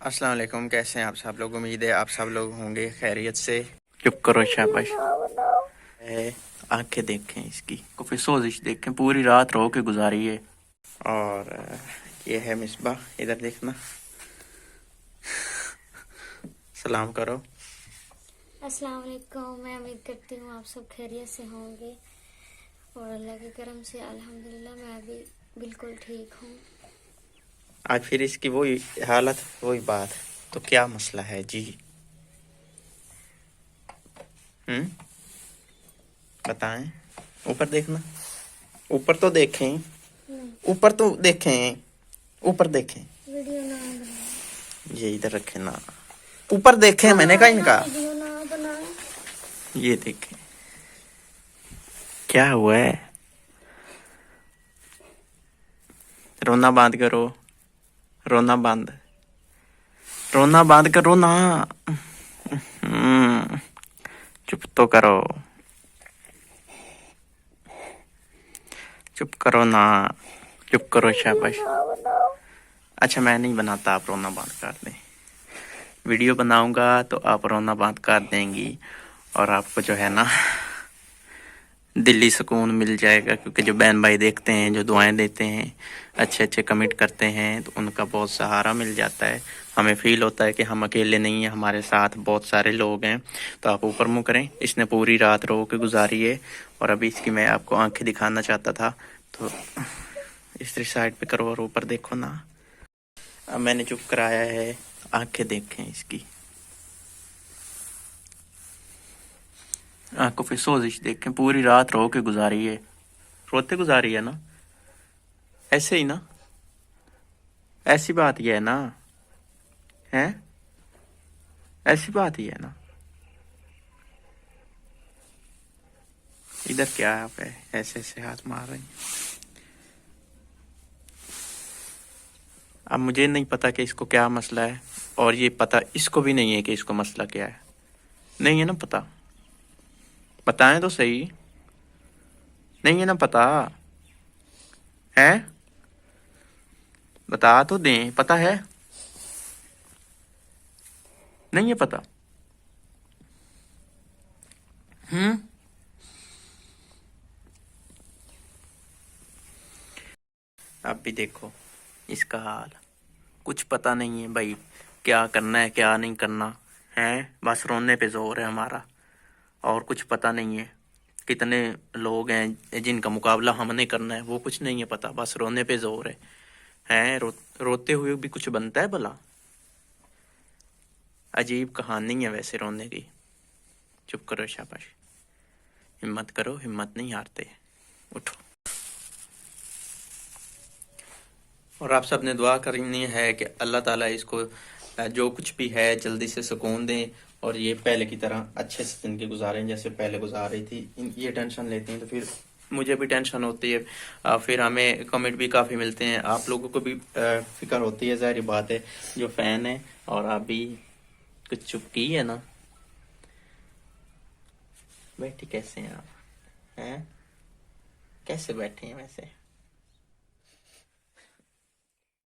अस्सलाम वालेकुम। कैसे हैं आप सब लोग? उम्मीद है आप सब लोग होंगे खैरियत से। चुप करो शाबाश। आंखें देखें इसकी, कुफी सोजिश देखें, पूरी रात रो के गुजारी है। और ये है मिसबा, इधर देखना, सलाम करो। अस्सलाम वालेकुम। मैं उम्मीद करती हूँ आप सब खैरियत से होंगे और अल्लाह के करम से अल्हम्दुलिल्लाह मैं भी बिल्कुल ठीक हूँ। आज फिर इसकी वही हालत, वही बात, तो क्या मसला है जी? बताएं। ऊपर देखना, ऊपर तो देखें, ऊपर तो देखें, ऊपर देखें। वीडियो ना बनाए, ये इधर रखे ना, ऊपर देखें, मैंने कहा इनका। वीडियो ना बनाए। ये देखें क्या हुआ है। रोना बंद करो, रोना बंद, रोना बंद करो ना। चुप तो करो, चुप करो ना, चुप करो शाबाश। अच्छा मैं नहीं बनाता, आप रोना बंद कर दें। वीडियो बनाऊंगा तो आप रोना बंद कर देंगी और आपको जो है ना दिल्ली सुकून मिल जाएगा, क्योंकि जो बहन भाई देखते हैं, जो दुआएं देते हैं, अच्छे अच्छे कमेंट करते हैं, तो उनका बहुत सहारा मिल जाता है। हमें फील होता है कि हम अकेले नहीं हैं, हमारे साथ बहुत सारे लोग हैं। तो आप ऊपर मुँह करें। इसने पूरी रात रो के गुजारी है और अभी इसकी मैं आपको आंखें दिखाना चाहता था, तो इस साइड पे करो और ऊपर देखो ना। अब मैंने चुप कराया है, आंखें देखें इसकी, आंखों पे सोजिश देखें, पूरी रात रो के गुजारी है। रोते गुजारी है ना, ऐसे ही ना, ऐसी बात ही है ना, है ऐसी बात ही है ना। इधर क्या आप है, ऐसे ऐसे हाथ मार रही हैं। अब मुझे नहीं पता कि इसको क्या मसला है, और ये पता इसको भी नहीं है कि इसको मसला क्या है। नहीं है ना पता, बताएं तो सही। नहीं है ना पता, है बता तो दें, पता है? नहीं है पता। आप भी देखो इसका हाल, कुछ पता नहीं है भाई, क्या करना है क्या नहीं करना है। बस रोने पे जोर है हमारा, और कुछ पता नहीं है। कितने लोग हैं जिनका मुकाबला हमने करना है, वो कुछ नहीं है पता, बस रोने पे जोर है। रोते हुए भी कुछ बनता है भला? अजीब कहानी है वैसे रोने की। चुप करो शाबाश, हिम्मत करो, हिम्मत नहीं हारते, उठो। और आप सब ने दुआ करनी है कि अल्लाह ताला इसको जो कुछ भी है जल्दी से सुकून दें, और ये पहले की तरह अच्छे से ज़िंदगी गुजारें जैसे पहले गुजार रही थी। ये टेंशन लेती हैं तो फिर मुझे भी टेंशन होती है, फिर हमें कमेंट भी काफ़ी मिलते हैं, आप लोगों को भी फिक्र होती है, ज़ाहिर बात है, जो फ़ैन है। और आप भी कुछ चुप की है ना, बैठी कैसे हैं आप, हैं कैसे बैठे हैं वैसे?